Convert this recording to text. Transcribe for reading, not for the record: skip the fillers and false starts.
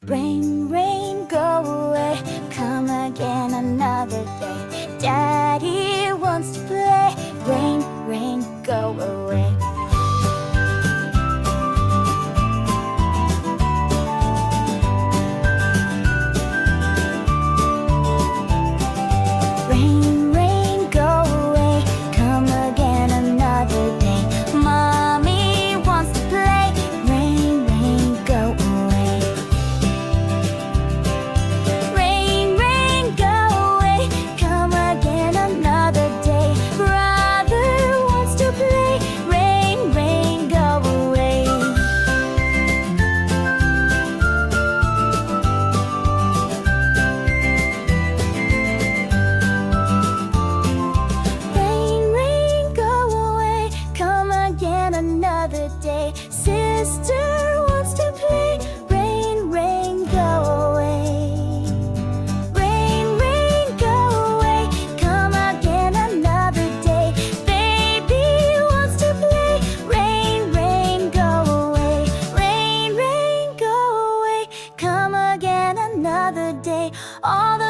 Rain, rain, go away, come again another day. Daddy wants to play. Rain, rain, go away. Rain, rain, go away, come again another day. Mommy wants to play. Rain, rain, go away. Rain, rain, go away, come again another day. Brother wants to play. Rain, rain, go away. Rain, rain, go away, come again another day. Sister wants to play. Rain, rain, go away. Rain, rain, go away, come again another day. Baby wants to play. Rain, rain, go away. Rain, rain, go away, come again another day. All the